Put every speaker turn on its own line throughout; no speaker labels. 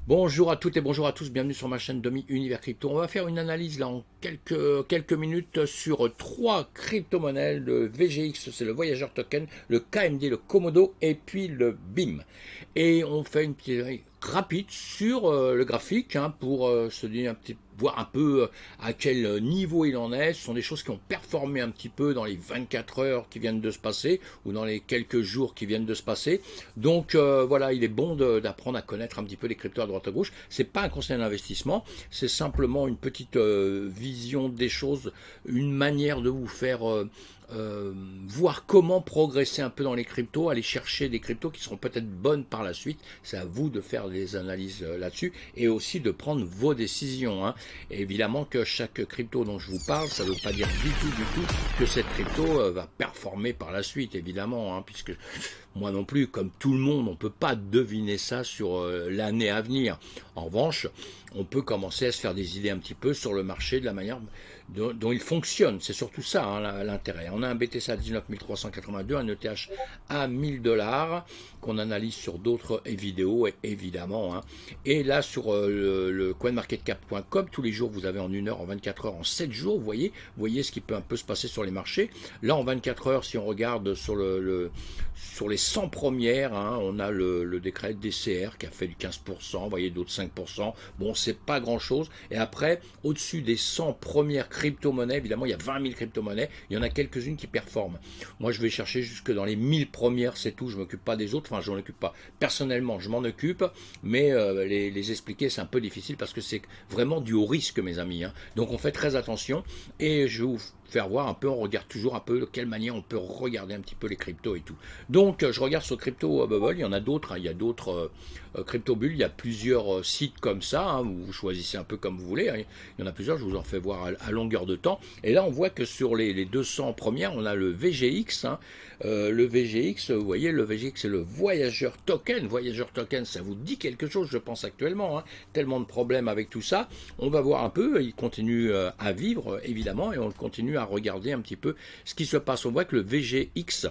Bonjour à toutes et bonjour à tous, bienvenue sur ma chaîne Demi Univers Crypto. On va faire une analyse là en quelques minutes sur trois crypto-monnaies, le VGX, c'est le Voyageur Token, le KMD, le Komodo et puis le BIM. Et on fait une petite rapide sur le graphique pour se dire voir un peu à quel niveau il en est. Ce sont des choses qui ont performé un petit peu dans les 24 heures qui viennent de se passer ou dans les quelques jours qui viennent de se passer. Donc voilà, il est bon d'apprendre à connaître un petit peu les cryptos à droite à gauche. C'est pas un conseil d'investissement, c'est simplement une petite vision des choses, une manière de vous faire voir comment progresser un peu dans les cryptos, aller chercher des cryptos qui seront peut-être bonnes par la suite. C'est à vous de faire des analyses là-dessus et aussi de prendre vos décisions. Et évidemment que chaque crypto dont je vous parle, ça ne veut pas dire du tout que cette crypto va performer par la suite, évidemment, puisque moi non plus, comme tout le monde, on ne peut pas deviner ça sur l'année à venir. En revanche, on peut commencer à se faire des idées un petit peu sur le marché, de la manière dont il fonctionne. C'est surtout ça l'intérêt. On a un BTC à 19 382, un ETH à 1000 $, qu'on analyse sur d'autres vidéos, évidemment. Et là, sur le coinmarketcap.com, tous les jours, vous avez en 1 heure, en 24 heures, en 7 jours, vous voyez ce qui peut un peu se passer sur les marchés. Là, en 24 heures, si on regarde sur les 100 premières, on a le décret DCR qui a fait du 15%, vous voyez, d'autres 5%. Bon, c'est pas grand-chose. Et après, au-dessus des 100 premières crypto-monnaies, évidemment, il y a 20 000 crypto-monnaies. Il y en a quelques-unes qui performent. Moi, je vais chercher jusque dans les 1000 premières, c'est tout. Je ne m'occupe pas des autres. Enfin, je m'en occupe pas. Personnellement, je m'en occupe, mais les expliquer, c'est un peu difficile parce que c'est vraiment du haut risque, mes amis. Donc, on fait très attention. Et je vous faire voir un peu, on regarde toujours un peu de quelle manière on peut regarder un petit peu les cryptos et tout. Donc je regarde sur Crypto Bubble, il y en a d'autres, il y a d'autres crypto bulles, il y a plusieurs sites comme ça, où vous choisissez un peu comme vous voulez, il y en a plusieurs, je vous en fais voir à longueur de temps. Et là on voit que sur les 200 premières, on a le VGX, le VGX, vous voyez, le VGX c'est le Voyageur Token. Voyageur Token, ça vous dit quelque chose, je pense actuellement, tellement de problèmes avec tout ça. On va voir un peu, il continue à vivre, évidemment, et on continue à regarder un petit peu ce qui se passe. On voit que le VGX,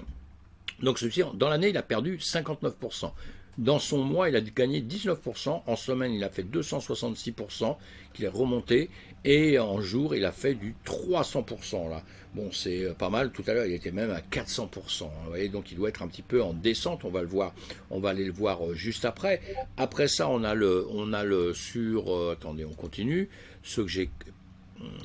donc celui-ci, dans l'année, il a perdu 59%. Dans son mois, il a gagné 19%. En semaine, il a fait 266%, qu'il est remonté. Et en jour, il a fait du 300%. Là. Bon, c'est pas mal. Tout à l'heure, il était même à 400%. Vous voyez, donc il doit être un petit peu en descente. On va le voir. On va aller le voir juste après. Après ça, on a le sur... attendez, on continue. Ce que j'ai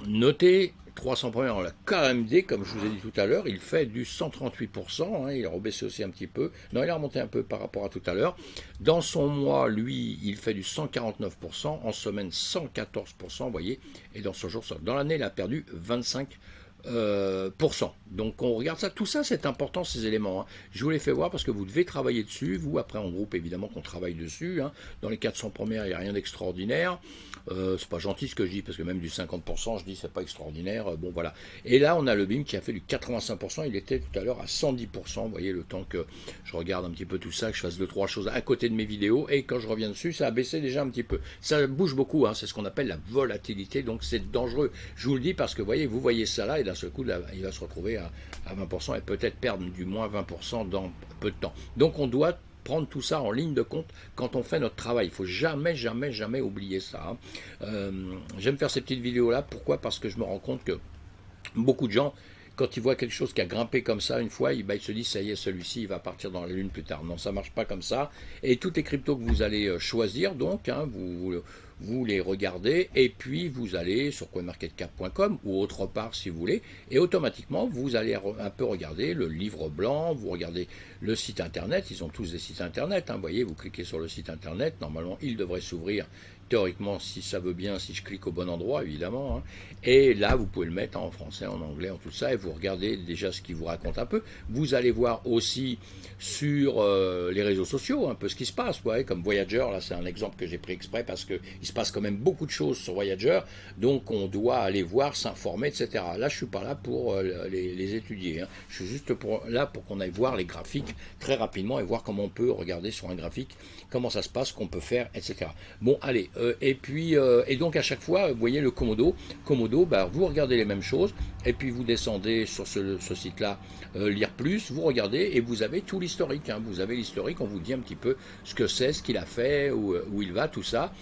noté, 300 premières, la KMD, comme je vous ai dit tout à l'heure, il fait du 138%, il a rebaissé aussi un petit peu, non, il a remonté un peu par rapport à tout à l'heure. Dans son mois, lui, il fait du 149%, en semaine 114%, vous voyez, et dans son jour, dans l'année, il a perdu 25%. Donc on regarde ça, tout ça c'est important ces éléments. Je vous les fais voir parce que vous devez travailler dessus. Vous après en groupe évidemment qu'on travaille dessus. Dans les 400 premières il n'y a rien d'extraordinaire. C'est pas gentil ce que je dis parce que même du 50% je dis c'est pas extraordinaire. Bon voilà. Et là on a le BIM qui a fait du 85%. Il était tout à l'heure à 110%. Vous voyez le temps que je regarde un petit peu tout ça, que je fasse 2-3 choses à côté de mes vidéos et quand je reviens dessus ça a baissé déjà un petit peu. Ça bouge beaucoup. C'est ce qu'on appelle la volatilité donc c'est dangereux. Je vous le dis parce que vous voyez ça là et d'un seul coup là, il va se retrouver à 20% et peut-être perdre du moins 20% dans peu de temps. Donc on doit prendre tout ça en ligne de compte quand on fait notre travail. Il ne faut jamais oublier ça. J'aime faire ces petites vidéos là. Pourquoi? Parce que je me rends compte que beaucoup de gens, quand ils voient quelque chose qui a grimpé comme ça une fois, ils se disent ça y est, celui-ci il va partir dans la lune plus tard. Non, ça marche pas comme ça. Et toutes les cryptos que vous allez choisir, donc, vous les regardez et puis vous allez sur coinmarketcap.com ou autre part si vous voulez et automatiquement vous allez un peu regarder le livre blanc, vous regardez le site internet, ils ont tous des sites internet, vous voyez, vous cliquez sur le site internet, normalement il devrait s'ouvrir théoriquement si ça veut bien, si je clique au bon endroit évidemment, et là vous pouvez le mettre en français, en anglais, en tout ça, et vous regardez déjà ce qu'il vous raconte un peu. Vous allez voir aussi sur les réseaux sociaux un peu ce qui se passe, comme Voyager, là c'est un exemple que j'ai pris exprès parce qu'il il se passe quand même beaucoup de choses sur Voyager, donc on doit aller voir, s'informer, etc. Là, je suis pas là pour les étudier, hein. Je suis juste là pour qu'on aille voir les graphiques très rapidement et voir comment on peut regarder sur un graphique, comment ça se passe, qu'on peut faire, etc. Bon, allez, et donc à chaque fois, vous voyez le Komodo, bah, vous regardez les mêmes choses, et puis vous descendez sur ce site-là, lire plus, vous regardez, et vous avez tout l'historique, hein. Vous avez l'historique, on vous dit un petit peu ce que c'est, ce qu'il a fait, où il va, tout ça.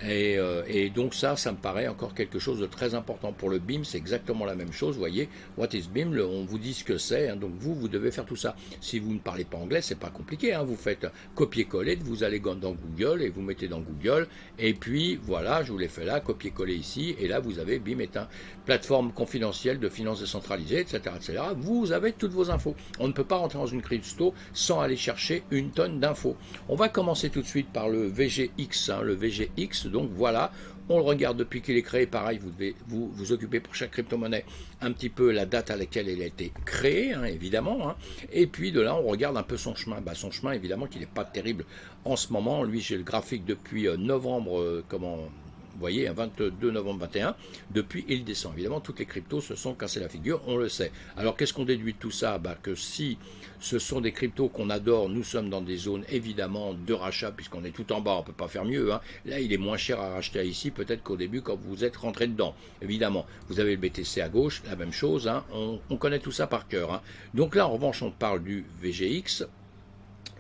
Et donc ça me paraît encore quelque chose de très important. Pour le BIM, c'est exactement la même chose. Vous voyez, what is BIM, on vous dit ce que c'est, hein, donc vous devez faire tout ça. Si vous ne parlez pas anglais, c'est pas compliqué, hein, vous faites copier-coller, vous allez dans Google et vous mettez dans Google, et puis voilà, je vous l'ai fait là, copier-coller ici, et là vous avez BIM est une plateforme confidentielle de finances décentralisées, etc., etc. Vous avez toutes vos infos. On ne peut pas rentrer dans une crypto sans aller chercher une tonne d'infos. On va commencer tout de suite par le VGX, hein, le VGX. Donc voilà, on le regarde depuis qu'il est créé. Pareil, vous devez vous occuper pour chaque crypto-monnaie un petit peu la date à laquelle elle a été créée, hein, évidemment. Hein. Et puis de là, on regarde un peu son chemin. Bah, son chemin, évidemment, qu'il n'est pas terrible en ce moment. Lui, j'ai le graphique depuis novembre, vous voyez, 22 novembre 21, depuis il descend. Évidemment, toutes les cryptos se sont cassées la figure, on le sait. Alors, qu'est-ce qu'on déduit de tout ça? Bah, que si ce sont des cryptos qu'on adore, nous sommes dans des zones, évidemment, de rachat, puisqu'on est tout en bas, on ne peut pas faire mieux. Hein. Là, il est moins cher à racheter ici, peut-être qu'au début, quand vous êtes rentré dedans. Évidemment, vous avez le BTC à gauche, la même chose, hein. On connaît tout ça par cœur. Hein. Donc là, en revanche, on parle du VGX,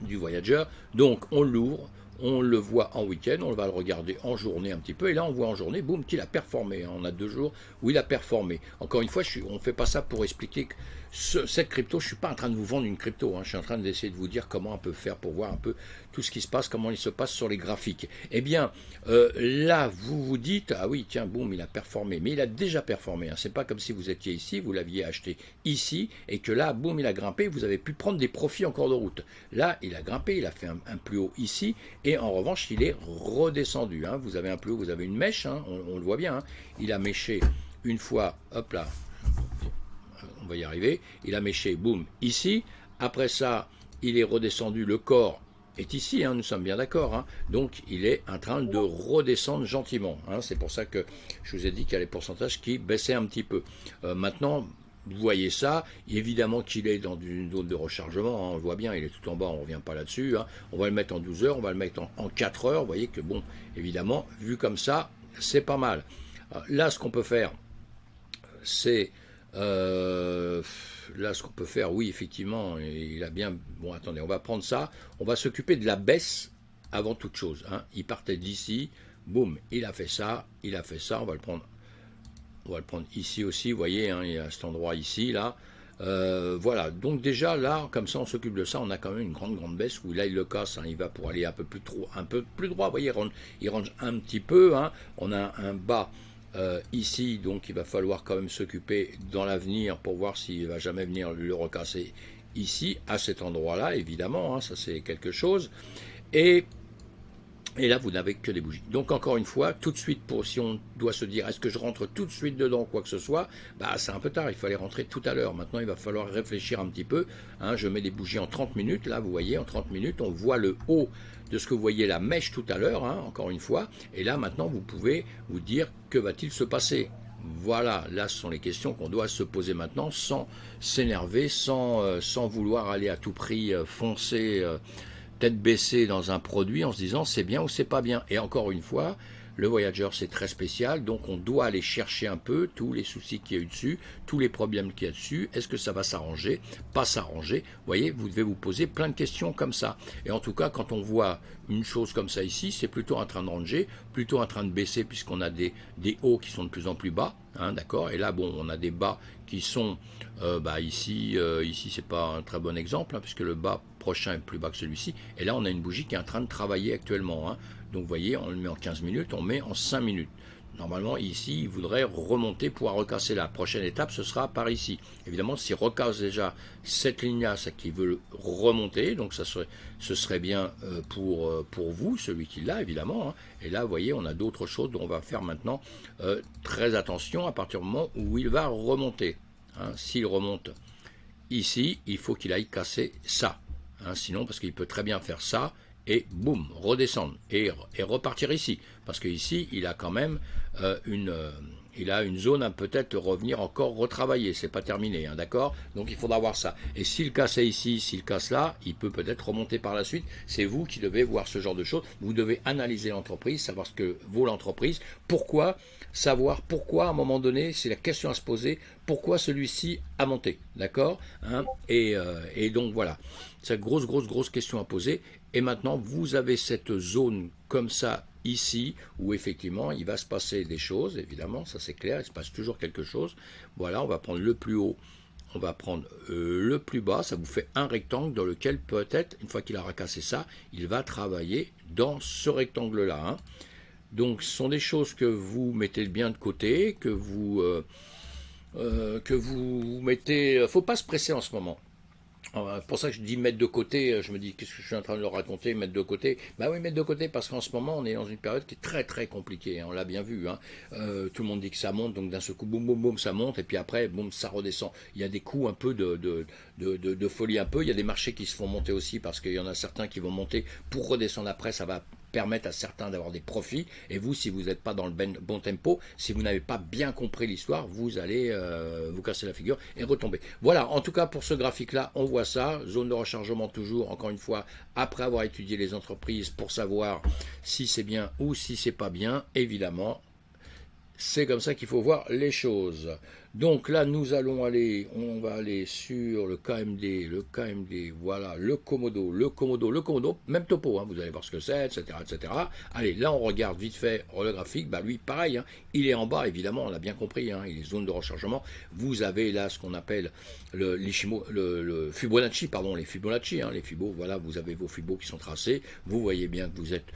du Voyager, donc on l'ouvre, on le voit en week-end, on va le regarder en journée un petit peu, et là on voit en journée, boum, qu'il a performé, hein. On a 2 jours où il a performé. Encore une fois, on ne fait pas ça pour expliquer que cette crypto, je ne suis pas en train de vous vendre une crypto, hein. Je suis en train d'essayer de vous dire comment on peut faire pour voir un peu tout ce qui se passe, comment il se passe sur les graphiques. Eh bien, là, vous vous dites, ah oui, tiens, boum, il a performé, mais il a déjà performé, hein. C'est pas comme si vous étiez ici, vous l'aviez acheté ici, et que là, boum, il a grimpé, vous avez pu prendre des profits en cours de route. Là, il a grimpé, il a fait un plus haut ici, et en revanche, il est redescendu, hein. Vous avez un plus haut, vous avez une mèche, hein, on le voit bien, hein. Il a méché une fois, hop là, on va y arriver, il a méché, boum, ici, après ça, il est redescendu, le corps est ici, hein, nous sommes bien d'accord, hein, donc il est en train de redescendre gentiment, hein. C'est pour ça que je vous ai dit qu'il y a les pourcentages qui baissaient un petit peu. Maintenant, vous voyez ça, évidemment qu'il est dans une zone de rechargement, hein, on le voit bien, il est tout en bas, on ne revient pas là-dessus, hein. On va le mettre en 12 heures, on va le mettre en 4 heures, vous voyez que bon, évidemment, vu comme ça, c'est pas mal. Là, ce qu'on peut faire, c'est... là, ce qu'on peut faire, oui, effectivement, il a bien... Bon, attendez, on va prendre ça, on va s'occuper de la baisse avant toute chose, hein. Il partait d'ici, boum, il a fait ça, on va le prendre... On va le prendre ici aussi, vous voyez, hein, il y a cet endroit ici, là. Voilà, donc déjà, là, comme ça, on s'occupe de ça. On a quand même une grande baisse où là, il le casse, hein, il va pour aller un peu plus droit. Vous voyez, il range un petit peu. Hein. On a un bas ici, donc il va falloir quand même s'occuper dans l'avenir pour voir s'il va jamais venir le recasser ici, à cet endroit-là, évidemment. Hein, ça, c'est quelque chose. Et là, vous n'avez que des bougies. Donc, encore une fois, tout de suite, si on doit se dire, est-ce que je rentre tout de suite dedans, quoi que ce soit, bah, c'est un peu tard, il fallait rentrer tout à l'heure. Maintenant, il va falloir réfléchir un petit peu. Hein, je mets des bougies en 30 minutes, là, vous voyez, en 30 minutes, on voit le haut de ce que vous voyez, la mèche tout à l'heure, hein, encore une fois. Et là, maintenant, vous pouvez vous dire, que va-t-il se passer? Voilà, là, ce sont les questions qu'on doit se poser maintenant, sans s'énerver, sans vouloir aller à tout prix foncer... tête baissée dans un produit en se disant c'est bien ou c'est pas bien. Et encore une fois, le Voyager c'est très spécial, donc on doit aller chercher un peu tous les soucis qu'il y a eu dessus, tous les problèmes qu'il y a dessus, est-ce que ça va s'arranger, pas s'arranger, vous voyez, vous devez vous poser plein de questions comme ça. Et en tout cas, quand on voit une chose comme ça ici, c'est plutôt en train de ranger, plutôt en train de baisser puisqu'on a des hauts qui sont de plus en plus bas, hein, d'accord, et là bon, on a des bas qui sont, ici c'est pas un très bon exemple, hein, puisque le bas prochain est plus bas que celui-ci, et là on a une bougie qui est en train de travailler actuellement, hein. Donc vous voyez, on le met en 15 minutes, on met en 5 minutes. Normalement ici, il voudrait remonter, pouvoir recasser. La prochaine étape, ce sera par ici. Évidemment, s'il recasse déjà cette ligne-là, c'est qu'il veut remonter, donc ce serait bien pour vous, celui qui l'a évidemment, hein. Et là, vous voyez, on a d'autres choses dont on va faire maintenant très attention à partir du moment où il va remonter, hein. S'il remonte ici, il faut qu'il aille casser ça. Hein, sinon, parce qu'il peut très bien faire ça et boum, redescendre et repartir ici. Parce que ici, il a quand même il a une zone à peut-être revenir encore retravailler. C'est pas terminé, hein, d'accord? Donc il faudra voir ça. Et s'il casse ici, s'il casse là, il peut peut-être remonter par la suite. C'est vous qui devez voir ce genre de choses. Vous devez analyser l'entreprise, savoir ce que vaut l'entreprise. Pourquoi? Savoir pourquoi à un moment donné, c'est la question à se poser, pourquoi celui-ci a monté, d'accord, hein, et donc voilà, c'est une grosse question à poser. Et maintenant, vous avez cette zone comme ça ici, où effectivement, il va se passer des choses, évidemment, ça c'est clair, il se passe toujours quelque chose. Voilà, on va prendre le plus haut, on va prendre le plus bas, ça vous fait un rectangle dans lequel peut-être, une fois qu'il a racassé ça, il va travailler dans ce rectangle-là, hein. Donc, ce sont des choses que vous mettez bien de côté, que vous mettez. Faut pas se presser en ce moment. Pour ça que je dis mettre de côté, je me dis qu'est-ce que je suis en train de leur raconter, mettre de côté. Bah oui, mettre de côté parce qu'en ce moment on est dans une période qui est très compliquée, hein, on l'a bien vu, hein. Tout le monde dit que ça monte, donc d'un seul coup boum boum boum ça monte et puis après boum ça redescend. Il y a des coups un peu de folie un peu, il y a des marchés qui se font monter aussi parce qu'il y en a certains qui vont monter pour redescendre après, ça va permettre à certains d'avoir des profits, et vous, si vous n'êtes pas dans le bon tempo, si vous n'avez pas bien compris l'histoire, vous allez vous casser la figure et retomber. Voilà, en tout cas pour ce graphique-là, on voit ça, zone de rechargement toujours, encore une fois, après avoir étudié les entreprises pour savoir si c'est bien ou si c'est pas bien, évidemment, c'est comme ça qu'il faut voir les choses. Donc là, nous allons aller, on va aller sur le KMD, voilà, le Komodo, même topo, hein, vous allez voir ce que c'est, etc., etc. Allez, là, on regarde vite fait le graphique, bah lui, pareil, hein, il est en bas, évidemment, on l'a bien compris, hein, il est zone de rechargement. Vous avez là ce qu'on appelle le Fibonacci, pardon, les Fibonacci, hein, les Fibos, voilà, vous avez vos Fibos qui sont tracés, vous voyez bien que vous êtes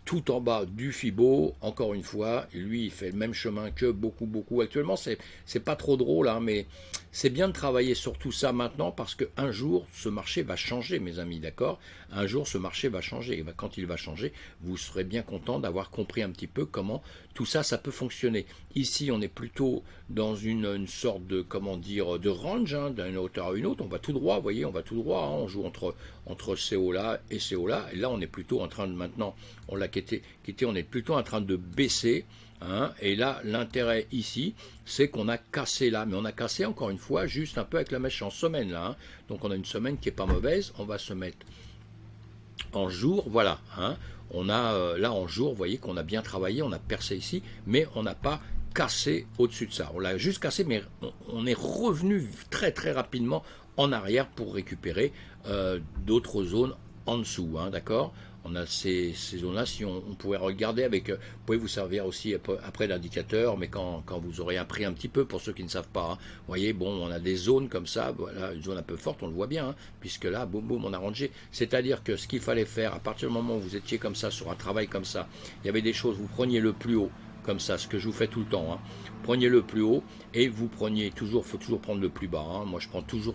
tout en bas du Fibo, encore une fois, lui il fait le même chemin que beaucoup actuellement, c'est pas trop drôle, hein, mais c'est bien de travailler sur tout ça maintenant parce qu'un jour ce marché va changer, mes amis, d'accord? Un jour ce marché va changer, et quand il va changer, vous serez bien content d'avoir compris un petit peu comment tout ça, ça peut fonctionner. Ici on est plutôt dans une sorte de, comment dire, de range, hein, d'une hauteur à une autre, on va tout droit, vous voyez, on va tout droit, hein, on joue entre ces hauts là et ces hauts là, et là on est plutôt en train de maintenant, on l'a quitté, on est plutôt en train de baisser, hein, et là l'intérêt ici c'est qu'on a cassé là, mais on a cassé encore une fois juste un peu avec la mèche en semaine là, hein. Donc on a une semaine qui est pas mauvaise, on va se mettre en jour, voilà, hein. On a là en jour, vous voyez qu'on a bien travaillé, on a percé ici, mais on n'a pas cassé au-dessus de ça, on l'a juste cassé, mais on est revenu très rapidement en arrière pour récupérer d'autres zones en dessous, hein, d'accord? On a ces zones-là, si on pouvait regarder avec, vous pouvez vous servir aussi après d'indicateur, mais quand vous aurez appris un petit peu, pour ceux qui ne savent pas, hein, vous voyez, bon, on a des zones comme ça, voilà, une zone un peu forte, on le voit bien, hein, puisque là, boum, boum, on a rangé. C'est-à-dire que ce qu'il fallait faire, à partir du moment où vous étiez comme ça, sur un travail comme ça, il y avait des choses, vous preniez le plus haut, comme ça, ce que je vous fais tout le temps, hein. Prenez le plus haut et vous preniez toujours, faut toujours prendre le plus bas, hein. Moi je prends toujours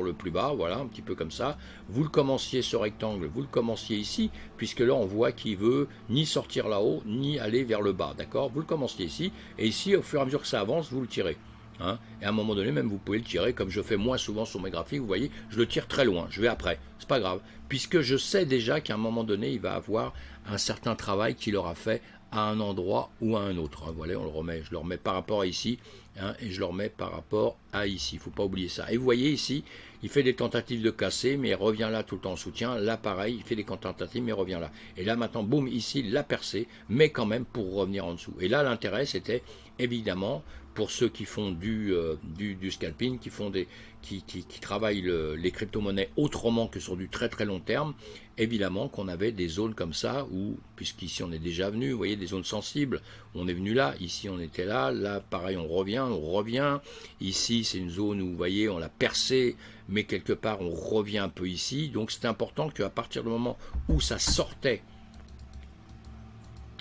le plus bas, voilà, un petit peu comme ça. Vous le commenciez ce rectangle, vous le commenciez ici, puisque là on voit qu'il veut ni sortir là-haut, ni aller vers le bas, d'accord? Vous le commenciez ici, et ici au fur et à mesure que ça avance, vous le tirez, hein. Et à un moment donné, même vous pouvez le tirer, comme je fais moins souvent sur mes graphiques, vous voyez, je le tire très loin, je vais après, c'est pas grave, puisque je sais déjà qu'à un moment donné, il va avoir un certain travail qu'il aura fait à un endroit ou à un autre, hein. Voilà, on le remet, je le remets par rapport à ici, hein, et je le remets par rapport à ici, il ne faut pas oublier ça. Et vous voyez ici, il fait des tentatives de casser, mais il revient là tout le temps en soutien. Là pareil, il fait des tentatives, mais il revient là. Et là maintenant, boum, ici, il l'a percé, mais quand même pour revenir en dessous. Et là, l'intérêt, c'était évidemment pour ceux qui font du scalping, qui travaillent les crypto-monnaies autrement que sur du très long terme, évidemment qu'on avait des zones comme ça, où, puisqu'ici on est déjà venu, vous voyez, des zones sensibles, on est venu là, ici on était là, là pareil on revient, ici c'est une zone où vous voyez on l'a percé, mais quelque part on revient un peu ici, donc c'est important qu'à partir du moment où ça sortait,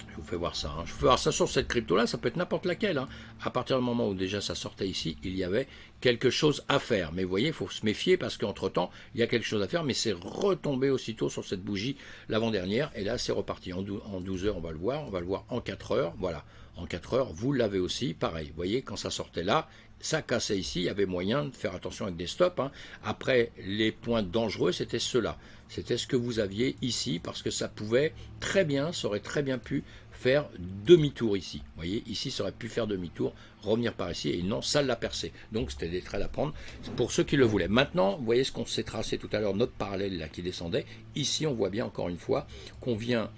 je vous fais voir ça, hein. Je vous fais voir ça sur cette crypto là, ça peut être n'importe laquelle, hein. À partir du moment où déjà ça sortait ici, il y avait quelque chose à faire, mais vous voyez, il faut se méfier parce qu'entre temps il y a quelque chose à faire, mais c'est retombé aussitôt sur cette bougie l'avant-dernière, et là c'est reparti en 12 heures, on va le voir en 4 heures, voilà, en 4 heures vous l'avez aussi, pareil, vous voyez, quand ça sortait là, ça cassait ici, il y avait moyen de faire attention avec des stops. Hein. Après, les points dangereux, c'était ceux-là. C'était ce que vous aviez ici, parce que ça pouvait très bien, ça aurait très bien pu faire demi-tour ici. Vous voyez, ici, ça aurait pu faire demi-tour, revenir par ici, et non, ça l'a percé. Donc, c'était des trails à prendre pour ceux qui le voulaient. Maintenant, vous voyez ce qu'on s'est tracé tout à l'heure, notre parallèle là qui descendait. Ici, on voit bien, encore une fois, qu'on vient,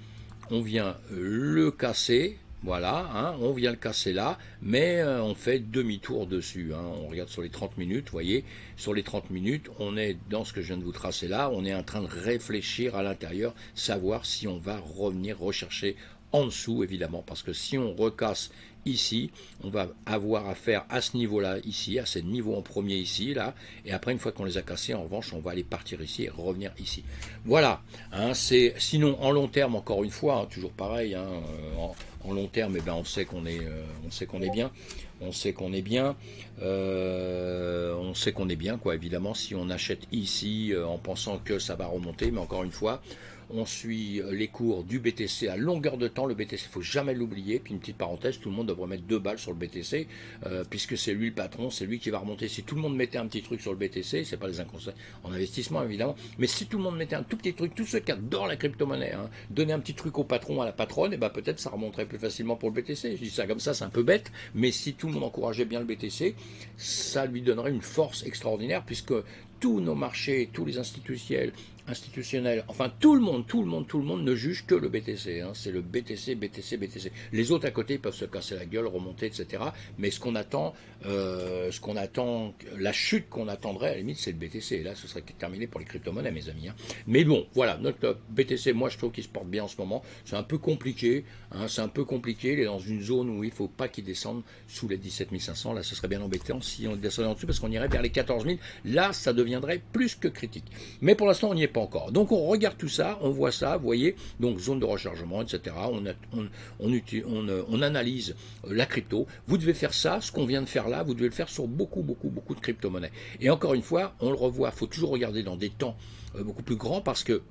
le casser. Voilà, hein, on vient le casser là, mais on fait demi-tour dessus. Hein. On regarde sur les 30 minutes, vous voyez, sur les 30 minutes, on est dans ce que je viens de vous tracer là, on est en train de réfléchir à l'intérieur, savoir si on va revenir rechercher en dessous, évidemment, parce que si on recasse ici, on va avoir affaire à ce niveau-là, ici, à ce niveau en premier ici, là, et après, une fois qu'on les a cassés, en revanche, on va aller partir ici et revenir ici. Voilà, hein, sinon, en long terme, encore une fois, hein, toujours pareil, hein, en long terme, eh ben, on sait qu'on est bien. On sait qu'on est bien, quoi, évidemment, si on achète ici en pensant que ça va remonter, mais encore une fois, on suit les cours du BTC à longueur de temps. Le BTC, il ne faut jamais l'oublier. Puis une petite parenthèse, tout le monde devrait mettre 2 balles sur le BTC, puisque c'est lui le patron, c'est lui qui va remonter. Si tout le monde mettait un petit truc sur le BTC, c'est pas les inconseils en investissement évidemment, mais si tout le monde mettait un tout petit truc, tous ceux qui adorent la crypto-monnaie, hein, donner un petit truc au patron, à la patronne, et ben peut-être ça remonterait plus facilement pour le BTC. Je dis ça comme ça, c'est un peu bête, mais si tout le monde encourageait bien le BTC, ça lui donnerait une force extraordinaire, puisque tous nos marchés, tous les institutionnels, enfin tout le monde ne juge que le BTC. Hein. C'est le BTC, BTC, BTC. Les autres à côté peuvent se casser la gueule, remonter, etc. Mais ce qu'on attend, la chute qu'on attendrait, à la limite, c'est le BTC. Et là, ce serait terminé pour les crypto-monnaies, mes amis. Hein. Mais bon, voilà, notre BTC, moi, je trouve qu'il se porte bien en ce moment. C'est un peu compliqué. Hein, c'est un peu compliqué. Il est dans une zone où il ne faut pas qu'il descende sous les 17 500. Là, ce serait bien embêtant si on descendait en dessous, parce qu'on irait vers les 14 000. Là, ça deviendrait plus que critique. Mais pour l'instant, on n'y est pas encore. Donc on regarde tout ça, on voit ça, vous voyez, donc zone de rechargement, etc. On analyse la crypto. Vous devez faire ça, ce qu'on vient de faire là, vous devez le faire sur beaucoup de crypto-monnaies. Et encore une fois, on le revoit, il faut toujours regarder dans des temps beaucoup plus grands, parce que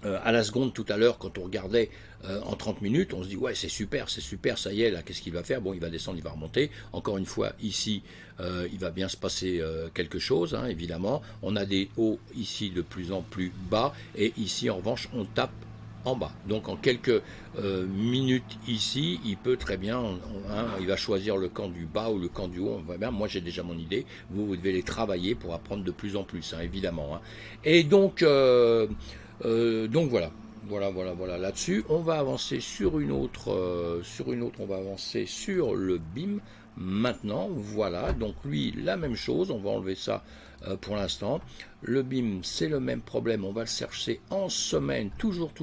à la seconde tout à l'heure, quand on regardait en 30 minutes, on se dit ouais c'est super, ça y est, là qu'est-ce qu'il va faire? Bon, il va descendre, il va remonter. Encore une fois, ici, il va bien se passer quelque chose, hein, évidemment. On a des hauts ici de plus en plus bas, et ici en revanche on tape en bas. Donc en quelques minutes ici, il peut très bien, il va choisir le camp du bas ou le camp du haut, on voit bien. Moi j'ai déjà mon idée, vous devez les travailler pour apprendre de plus en plus, hein, évidemment. Hein. Et donc voilà. Voilà. Là-dessus, on va avancer sur une autre, on va avancer sur le BIM maintenant. Voilà. Donc lui, la même chose. On va enlever ça pour l'instant. Le BIM, c'est le même problème. On va le chercher en semaine, toujours.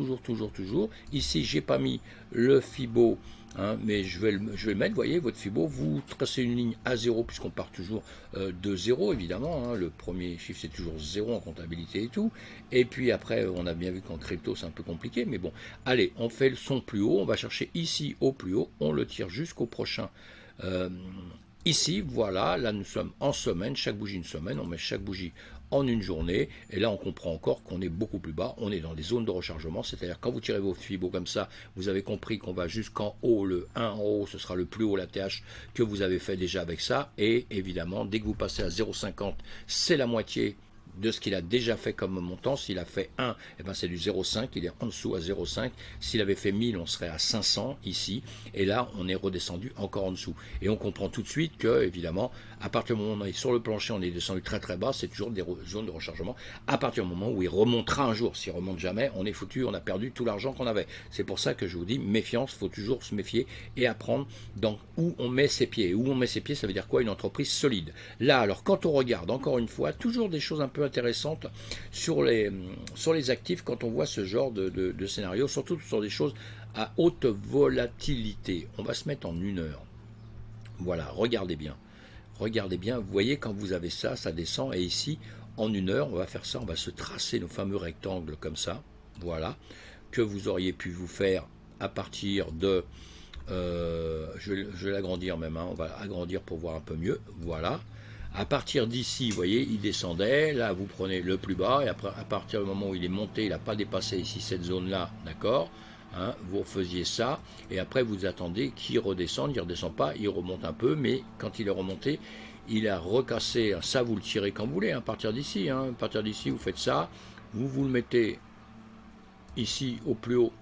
Ici, j'ai pas mis le Fibo. Hein, mais je vais le mettre, vous voyez, votre Fibo, vous tracez une ligne à 0, puisqu'on part toujours de 0, évidemment, hein, le premier chiffre c'est toujours 0 en comptabilité et tout, et puis après, on a bien vu qu'en crypto c'est un peu compliqué, mais bon, allez, on fait le son plus haut, on va chercher ici au plus haut, on le tire jusqu'au prochain, ici, voilà, là nous sommes en semaine, chaque bougie une semaine, on met chaque bougie en une journée, et là on comprend encore qu'on est beaucoup plus bas, on est dans des zones de rechargement, c'est-à-dire quand vous tirez vos Fibo comme ça, vous avez compris qu'on va jusqu'en haut, le 1 en haut, ce sera le plus haut, la TH que vous avez fait déjà avec ça, et évidemment, dès que vous passez à 0,50, c'est la moitié de ce qu'il a déjà fait comme montant. S'il a fait 1, eh ben c'est du 0,5, il est en dessous à 0,5. S'il avait fait 1000, on serait à 500 ici, et là on est redescendu encore en dessous. Et on comprend tout de suite que, évidemment, à partir du moment où on est sur le plancher, on est descendu très bas, c'est toujours des zones de rechargement. À partir du moment où il remontera un jour, s'il remonte jamais, on est foutu, on a perdu tout l'argent qu'on avait. C'est pour ça que je vous dis, méfiance, il faut toujours se méfier et apprendre dans où on met ses pieds. Où on met ses pieds, ça veut dire quoi? Une entreprise solide. Là, alors quand on regarde, encore une fois, toujours des choses un peu intéressantes sur les actifs quand on voit ce genre de scénario, surtout sur des choses à haute volatilité. On va se mettre en 1 heure. Voilà, regardez bien. Regardez bien, vous voyez quand vous avez ça, ça descend, et ici, en 1 heure, on va faire ça, on va se tracer nos fameux rectangles comme ça, voilà, que vous auriez pu vous faire à partir de, je vais l'agrandir même, hein, on va agrandir pour voir un peu mieux, voilà. À partir d'ici, vous voyez, il descendait, là vous prenez le plus bas, et après, à partir du moment où il est monté, il n'a pas dépassé ici cette zone-là, d'accord? Hein, vous refaisiez ça, et après vous attendez qu'il redescende, il ne redescend pas, il remonte un peu, mais quand il est remonté, il a recassé, ça vous le tirez quand vous voulez, à partir d'ici, à partir d'ici vous faites ça, vous le mettez ici au plus haut,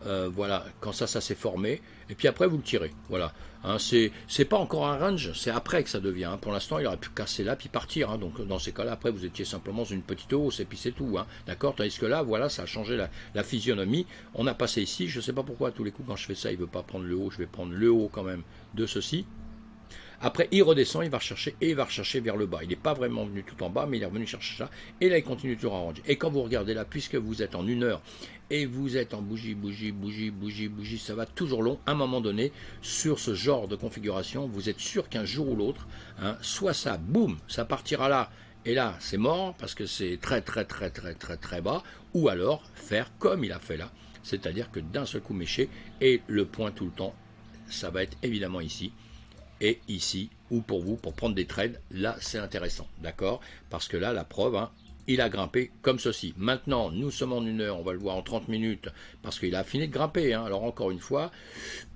voilà, quand ça s'est formé, et puis après vous le tirez, voilà. C'est pas encore un range, c'est après que ça devient. Pour l'instant, il aurait pu casser là puis partir. Donc dans ces cas-là, après vous étiez simplement dans une petite hausse et puis c'est tout. D'accord. Tandis que là, voilà, ça a changé la physionomie. On a passé ici. Je sais pas pourquoi à tous les coups quand je fais ça, il veut pas prendre le haut. Je vais prendre le haut quand même de ceci. Après, il redescend, il va rechercher et il va rechercher vers le bas. Il n'est pas vraiment venu tout en bas, mais il est revenu chercher ça. Et là, il continue toujours à ranger. Et quand vous regardez là, puisque vous êtes en 1 heure et vous êtes en bougie, ça va toujours long. À un moment donné, sur ce genre de configuration, vous êtes sûr qu'un jour ou l'autre, soit ça, boum, ça partira là. Et là, c'est mort parce que c'est très bas. Ou alors, faire comme il a fait là. C'est-à-dire que d'un seul coup méché et le point tout le temps, ça va être évidemment ici. Et ici, ou pour vous, pour prendre des trades, là c'est intéressant, d'accord? Parce que là, la preuve, il a grimpé comme ceci. Maintenant, nous sommes en 1 heure, on va le voir en 30 minutes, parce qu'il a fini de grimper. Alors encore une fois,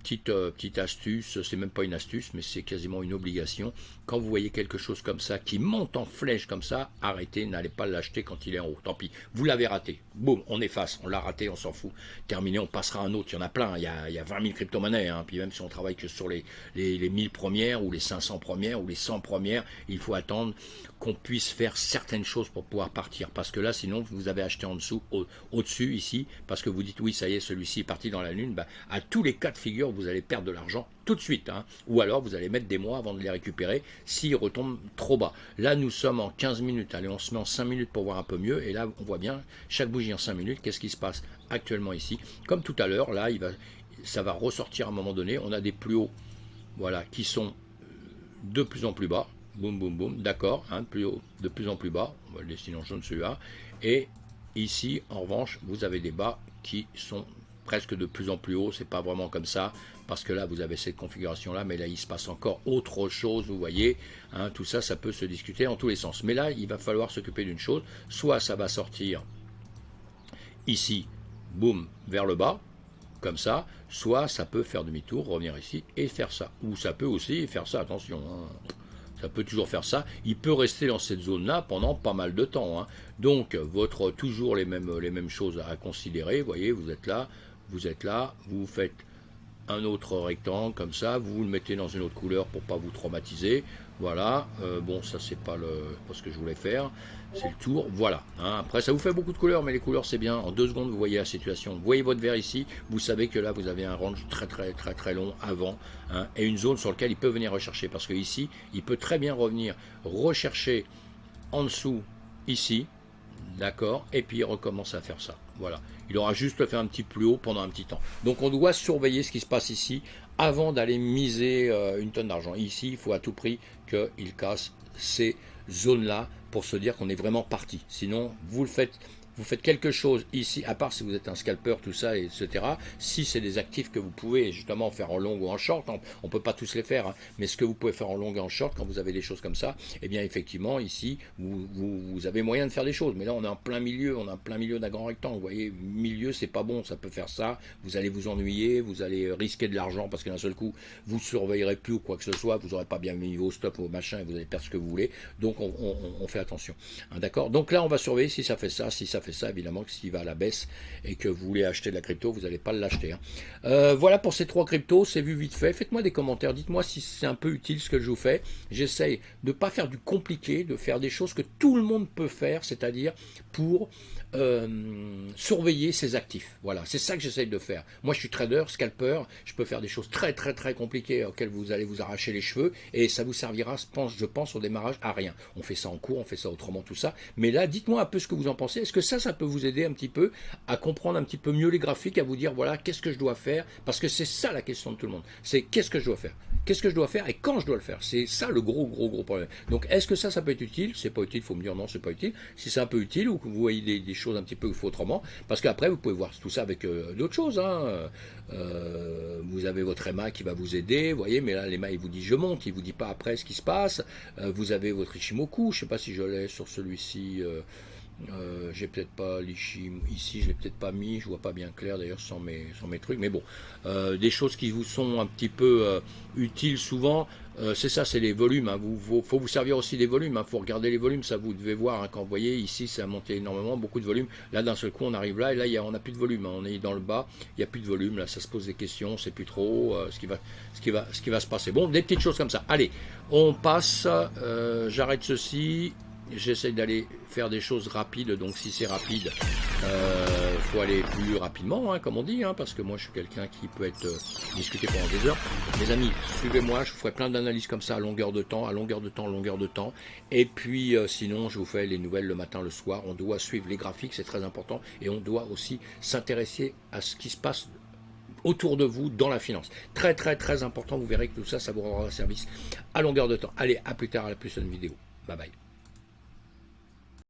petite astuce, c'est même pas une astuce, mais c'est quasiment une obligation. Quand vous voyez quelque chose comme ça, qui monte en flèche comme ça, arrêtez, n'allez pas l'acheter quand il est en haut. Tant pis, vous l'avez raté. Boum, on efface, on l'a raté, on s'en fout. Terminé, on passera à un autre. Il y en a plein, il y a 20 000 crypto-monnaies. Puis même si on travaille que sur les 1000 premières, ou les 500 premières, ou les 100 premières, il faut attendre qu'on puisse faire certaines choses pour pouvoir partir. Parce que là, sinon, vous avez acheté en dessous, au-dessus, ici, parce que vous dites, oui, ça y est, celui-ci est parti dans la lune. À tous les cas de figure, vous allez perdre de l'argent tout de suite. Ou alors, vous allez mettre des mois avant de les récupérer s'ils retombent trop bas. Là, nous sommes en 15 minutes. Allez, on se met en 5 minutes pour voir un peu mieux. Et là, on voit bien, chaque bougie en 5 minutes, qu'est-ce qui se passe actuellement ici. Comme tout à l'heure, là, ça va ressortir à un moment donné. On a des plus hauts, voilà, qui sont de plus en plus bas. Boum, boum, boum. D'accord, plus haut, de plus en plus bas. On va le dessiner en jaune celui-là. Et ici, en revanche, vous avez des bas qui sont presque de plus en plus haut, c'est pas vraiment comme ça, parce que là vous avez cette configuration là, mais là il se passe encore autre chose, vous voyez, tout ça, ça peut se discuter en tous les sens. Mais là, il va falloir s'occuper d'une chose, soit ça va sortir ici, boum, vers le bas, comme ça, soit ça peut faire demi-tour, revenir ici et faire ça. Ou ça peut aussi faire ça, attention, ça peut toujours faire ça. Il peut rester dans cette zone-là pendant pas mal de temps. Donc, toujours les mêmes choses à considérer. Vous voyez, vous êtes là, vous faites un autre rectangle comme ça, vous le mettez dans une autre couleur pour pas vous traumatiser. Voilà, bon, ça c'est pas ce que je voulais faire, c'est le tour, voilà. Après, ça vous fait beaucoup de couleurs, mais les couleurs c'est bien. En 2 secondes, vous voyez la situation. Vous voyez votre vert ici, vous savez que là vous avez un range très long avant, et une zone sur laquelle il peut venir rechercher, parce que ici, il peut très bien revenir rechercher en dessous ici. D'accord, et puis il recommence à faire ça. Voilà, il aura juste fait un petit plus haut pendant un petit temps. Donc on doit surveiller ce qui se passe ici avant d'aller miser une tonne d'argent. Ici, il faut à tout prix qu'il casse ces zones-là pour se dire qu'on est vraiment parti. Sinon, vous faites quelque chose ici, à part si vous êtes un scalper, tout ça, etc. Si c'est des actifs que vous pouvez justement faire en long ou en short, on ne peut pas tous les faire, mais ce que vous pouvez faire en long et en short, quand vous avez des choses comme ça, eh bien effectivement, ici, vous avez moyen de faire des choses. Mais là, on est en plein milieu, d'un grand rectangle. Vous voyez, milieu, c'est pas bon, ça peut faire ça. Vous allez vous ennuyer, vous allez risquer de l'argent parce que d'un seul coup, vous ne surveillerez plus ou quoi que ce soit, vous n'aurez pas bien mis vos stops, vos machins, et vous allez perdre ce que vous voulez. Donc, on fait attention. D'accord. Donc là, on va surveiller si ça fait ça, fait ça, évidemment, que s'il va à la baisse et que vous voulez acheter de la crypto, vous n'allez pas l'acheter. Voilà pour ces 3 cryptos, c'est vu vite fait. Faites-moi des commentaires, dites-moi si c'est un peu utile ce que je vous fais. J'essaye de ne pas faire du compliqué, de faire des choses que tout le monde peut faire, c'est-à-dire pour surveiller ses actifs. Voilà, c'est ça que j'essaye de faire. Moi, je suis trader, scalper, je peux faire des choses très compliquées auxquelles vous allez vous arracher les cheveux et ça vous servira, je pense, au démarrage à rien. On fait ça en cours, on fait ça autrement, tout ça. Mais là, dites-moi un peu ce que vous en pensez. Est-ce que ça peut vous aider un petit peu à comprendre un petit peu mieux les graphiques, à vous dire, voilà, qu'est-ce que je dois faire? Parce que c'est ça la question de tout le monde. C'est qu'est-ce que je dois faire? Qu'est-ce que je dois faire et quand je dois le faire? C'est ça le gros problème. Donc, est-ce que ça peut être utile? C'est pas utile, il faut me dire non, c'est pas utile. Si c'est un peu utile ou que vous voyez des choses un petit peu autrement, parce qu'après, vous pouvez voir tout ça avec d'autres choses. Vous avez votre EMA qui va vous aider, vous voyez, mais là, l'EMA, il vous dit je monte, il vous dit pas après ce qui se passe. Vous avez votre Ichimoku, je sais pas si je l'ai sur celui-ci. J'ai peut-être pas l'Ichi ici, je l'ai peut-être pas mis, je vois pas bien clair d'ailleurs sans mes trucs, mais bon, des choses qui vous sont un petit peu utiles souvent, c'est ça, c'est les volumes. Hein. Faut vous servir aussi des volumes. Hein. Faut regarder les volumes, ça vous devez voir. Hein, quand vous voyez ici, ça a monté énormément, beaucoup de volume. Là, d'un seul coup, on arrive là et là, on n'a plus de volume. Hein. On est dans le bas, il n'y a plus de volume. Là, ça se pose des questions, on ne sait plus trop ce qui va se passer. Bon, des petites choses comme ça. Allez, on passe. J'arrête ceci. J'essaie d'aller faire des choses rapides, donc si c'est rapide, faut aller plus rapidement, hein, comme on dit, hein, parce que moi je suis quelqu'un qui peut être discuté pendant des heures. Mes amis, suivez-moi, je vous ferai plein d'analyses comme ça à longueur de temps, à longueur de temps, à longueur de temps. Et puis sinon, je vous fais les nouvelles le matin, le soir. On doit suivre les graphiques, c'est très important, et on doit aussi s'intéresser à ce qui se passe autour de vous dans la finance. Très très très important, vous verrez que tout ça, ça vous rendra service à longueur de temps. Allez, à plus tard, à la prochaine vidéo. Bye bye.